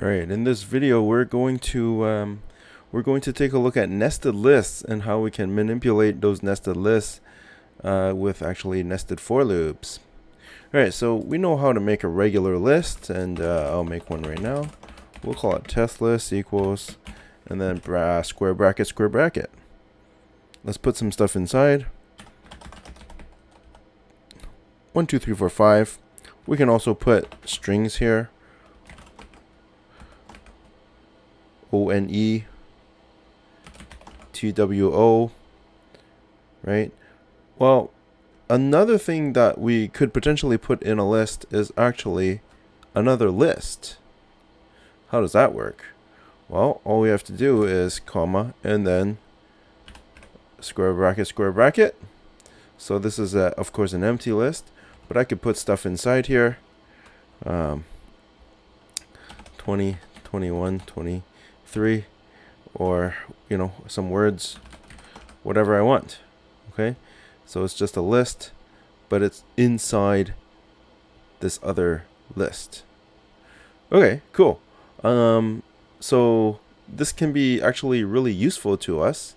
All right, in this video, we're going to take a look at nested lists and how we can manipulate those nested lists with actually nested for loops. All right, so we know how to make a regular list, and I'll make one right now. We'll call it test list equals, and then square bracket, square bracket. Let's put some stuff inside. 1, 2, 3, 4, 5. We can also put strings here. ONE, TWO, right? Well, another thing that we could potentially put in a list is actually another list. How does that work? Well, all we have to do is comma and then square bracket, square bracket. So this is, of course, an empty list, but I could put stuff inside here. 20, 21, 23, or, some words, whatever I want. Okay, so it's just a list, but it's inside this other list. Okay, cool. So this can be actually really useful to us.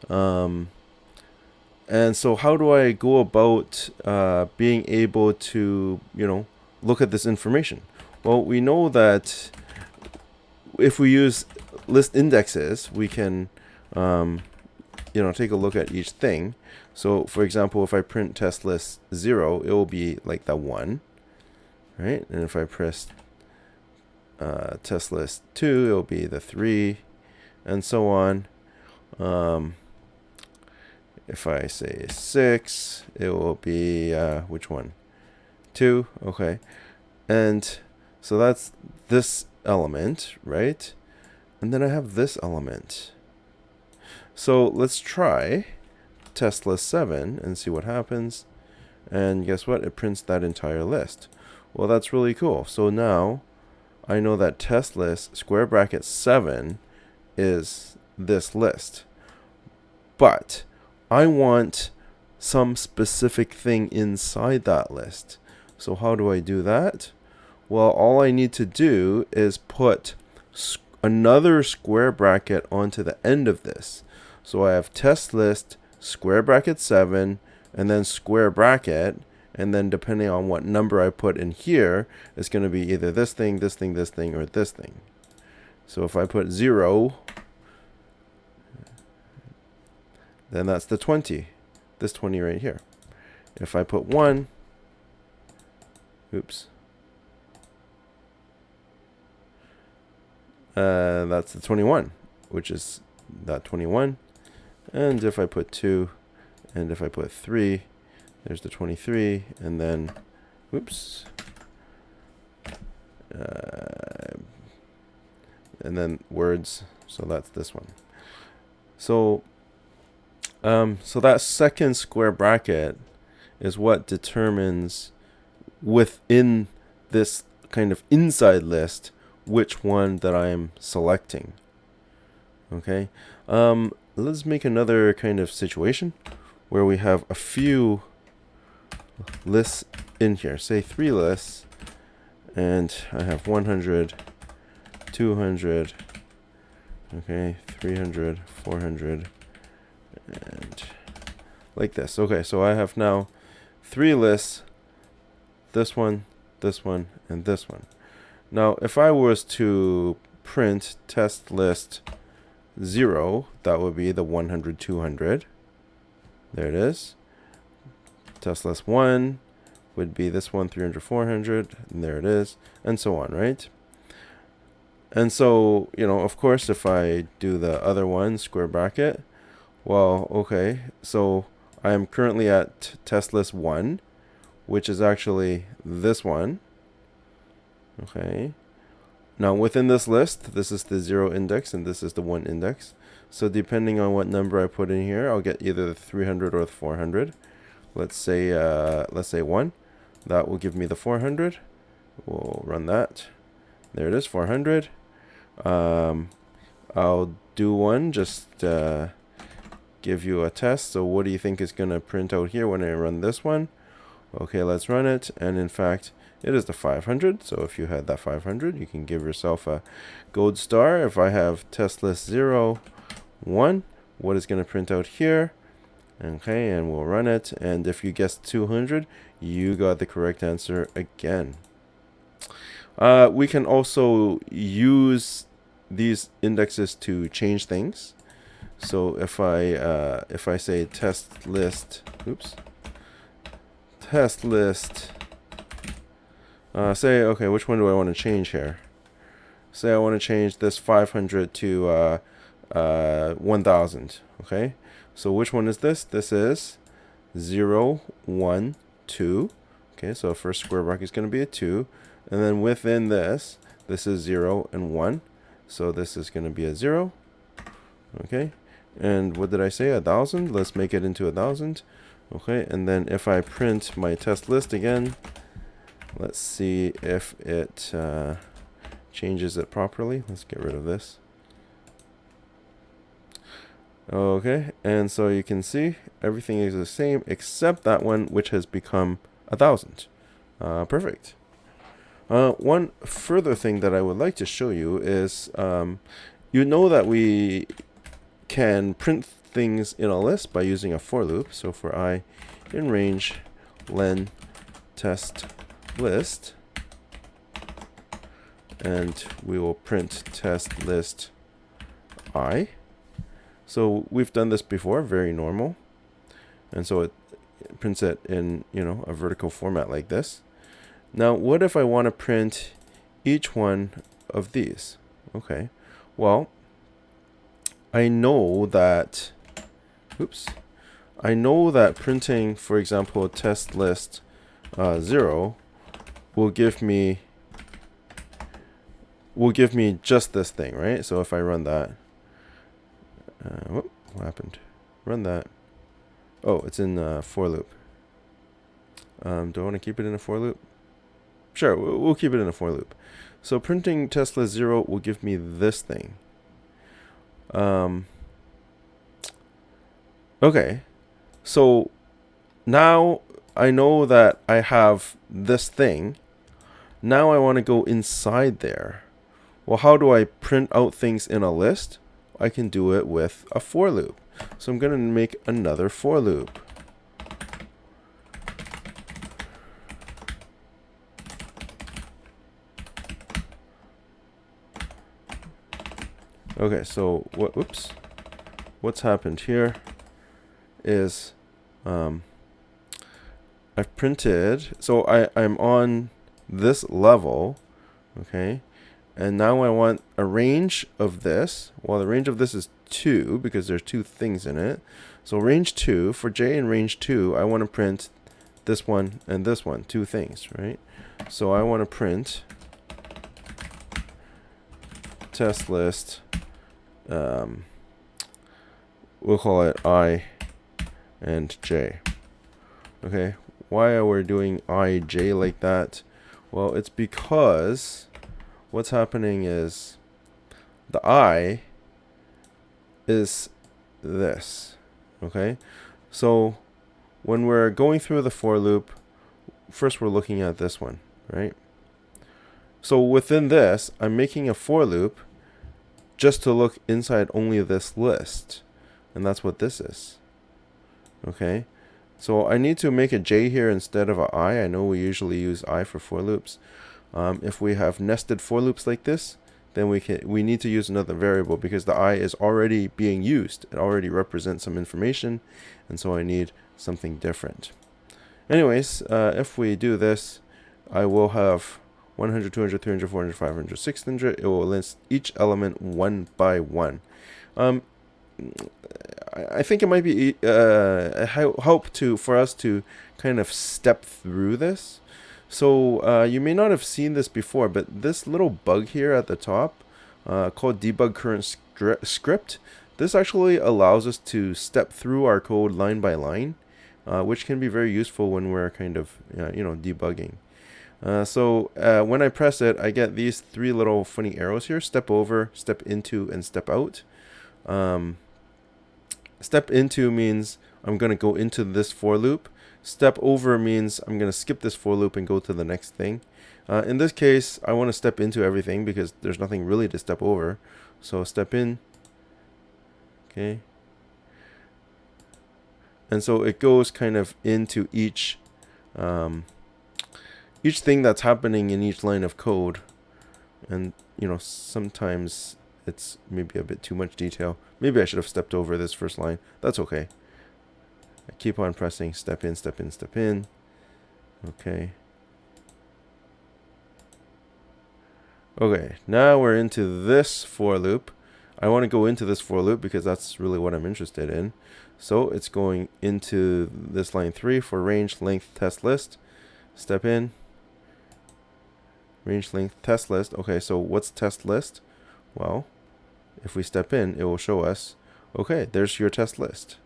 And so how do I go about being able to, look at this information? Well, we know that if we use list indexes, we can, take a look at each thing. So, for example, if I print test list 0, it will be like the 1, right? And if I press test list 2, it will be the 3, and so on. If I say 6, it will be, which one? 2, okay. And so that's this element, right? And then I have this element. So let's try test list 7 and see what happens. And guess what? It prints that entire list. Well, that's really cool. So now I know that test list square bracket 7 is this list. But I want some specific thing inside that list. So how do I do that? Well, all I need to do is put another square bracket onto the end of this. So I have test list square bracket 7 and then square bracket, and then depending on what number I put in here, it's going to be either this thing, this thing, this thing, or this thing. So if I put 0, then that's the 20, this 20 right here. If I put 1, oops, that's the 21, which is that 21. And if I put 2, and if I put 3, there's the 23, and then, oops, and then words, so that's this one. So, so that second square bracket is what determines within this kind of inside list which one that I am selecting. Okay, let's make another kind of situation where we have a few lists in here, say 3 lists, and I have 100, 200, okay, 300, 400, and like this. Okay, so I have now 3 lists, this one, and this one. Now, if I was to print test list 0, that would be the 100, 200. There it is. Test list 1 would be this one, 300, 400, and there it is, and so on, right? And so, of course, if I do the other one, square bracket, well, okay, so I am currently at test list 1, which is actually this one. Okay. Now within this list, this is the 0 index and this is the 1 index. So depending on what number I put in here, I'll get either the 300 or the 400. Let's say 1. That will give me the 400. We'll run that. There it is, 400. I'll do one, just give you a test. So what do you think is going to print out here when I run this one? Okay, let's run it. And in fact, It is the 500. So if you had that 500, you can give yourself a gold star. If I have test list 0, 1, what is going to print out here? Okay, and we'll run it. And if you guessed 200, you got the correct answer again. We can also use these indexes to change things. So if I say test list, test list, say, okay, which one do I want to change here? Say I want to change this 500 to 1000. Okay, so which one is this? This is 0, 1, 2. Okay, so first square bracket is going to be a 2. And then within this is 0 and 1. So this is going to be a 0. Okay, and what did I say? 1000. Let's make it into 1000. Okay, and then if I print my test list again, let's see if it changes it properly. Let's get rid of this. Okay, and so you can see everything is the same except that one, which has become 1000. Perfect. One further thing that I would like to show you is, you know that we can print things in a list by using a for loop. So for I in range len test list, and we will print test list I. So we've done this before, very normal. And so it prints it in, a vertical format like this. Now, what if I want to print each one of these? Okay, well, I know that, I know that printing, for example, test list 0 will give me just this thing, right? So if I run that, what happened? Run that. Oh, it's in for loop. Do I want to keep it in a for loop? Sure, we'll keep it in a for loop. So printing test list 0 will give me this thing. Okay, so now I know that I have this thing. Now I want to go inside there. Well, how do I print out things in a list? I can do it with a for loop. So I'm going to make another for loop. Okay, so what's happened here is I've printed, so I'm on this level, okay, and now I want a range of this. Well, the range of this is 2 because there's 2 things in it. So range 2, for J in range 2, I want to print this one and this one, 2 things, right? So I want to print test list, we'll call it I and J. Okay, why are we doing I, J like that? Well, it's because what's happening is the I is this, okay? So when we're going through the for loop, first we're looking at this one, right? So within this, I'm making a for loop just to look inside only this list. And that's what this is, okay? So I need to make a J here instead of a I. I know we usually use I for for loops. If we have nested for loops like this, then we need to use another variable because the I is already being used. It already represents some information, and so I need something different. Anyways, if we do this, I will have 100, 200, 300, 400, 500, 600. It will list each element one by one. I think it might be a help for us to kind of step through this. So you may not have seen this before, but this little bug here at the top called debug current script, this actually allows us to step through our code line by line, which can be very useful when we're kind of debugging. So when I press it, I get these 3 little funny arrows here: step over, step into, and step out. Step into means I'm going to go into this for loop. Step over means I'm going to skip this for loop and go to the next thing. In this case, I want to step into everything because there's nothing really to step over. So step in. Okay. And so it goes kind of into each thing that's happening in each line of code. And, you know, sometimes it's maybe a bit too much detail. Maybe I should have stepped over this first line. That's okay. I keep on pressing step in, step in, step in. Okay. Okay, now we're into this for loop. I want to go into this for loop because that's really what I'm interested in. So it's going into this line 3 for range length test list. Step in. Range length test list. Okay, so what's test list? Well, if we step in, it will show us, okay, there's your test list,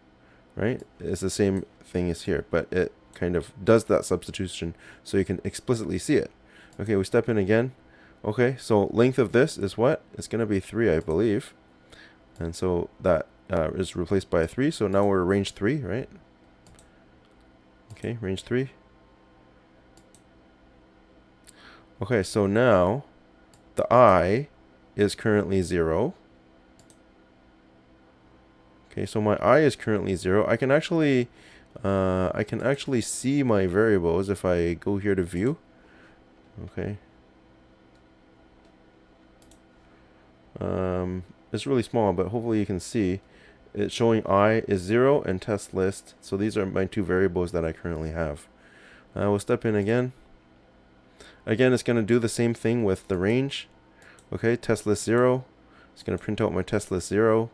right? It's the same thing as here, but it kind of does that substitution so you can explicitly see it. Okay, we step in again. Okay, so length of this is what? It's going to be 3, I believe. And so that is replaced by a 3. So now we're range 3, right? Okay, range 3. Okay, so now the I is currently 0. Okay, so my I is currently 0. I can actually see my variables if I go here to view. Okay. It's really small, but hopefully you can see it's showing I is 0 and test list. So these are my two variables that I currently have. We'll step in again. Again, it's going to do the same thing with the range. Okay, test list 0. It's going to print out my test list 0,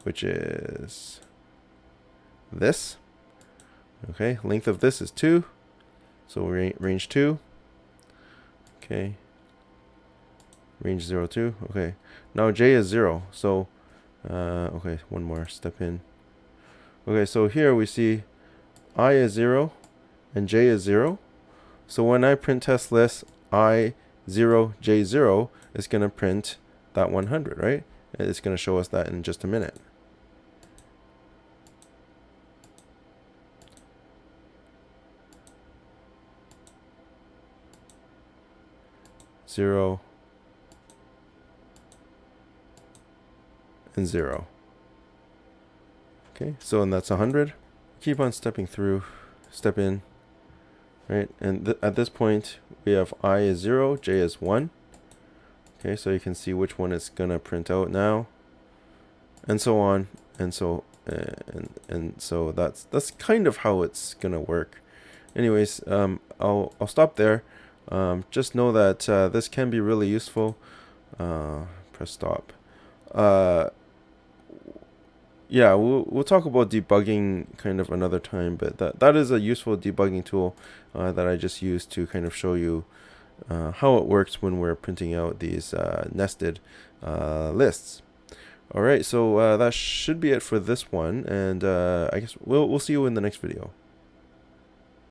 which is this. Okay, length of this is 2. So range 2. Okay. Range 0, 2. Okay. Now J is 0. So, okay, one more. Step in. Okay, so here we see I is 0 and J is 0. So when I print test list I 0, J 0, it's going to print that 100, right? It's going to show us that in just a minute. Zero and 0. Okay, so and that's 100. Keep on stepping through, step in, right? And at this point, we have I is 0, J is 1. Okay, so you can see which one is gonna print out now, and so on, and so so that's kind of how it's gonna work. Anyways, I'll stop there. Just know that this can be really useful. Press stop. Yeah, we'll talk about debugging kind of another time, but that is a useful debugging tool that I just used to kind of show you how it works when we're printing out these nested lists. All right, so that should be it for this one, and I guess we'll see you in the next video.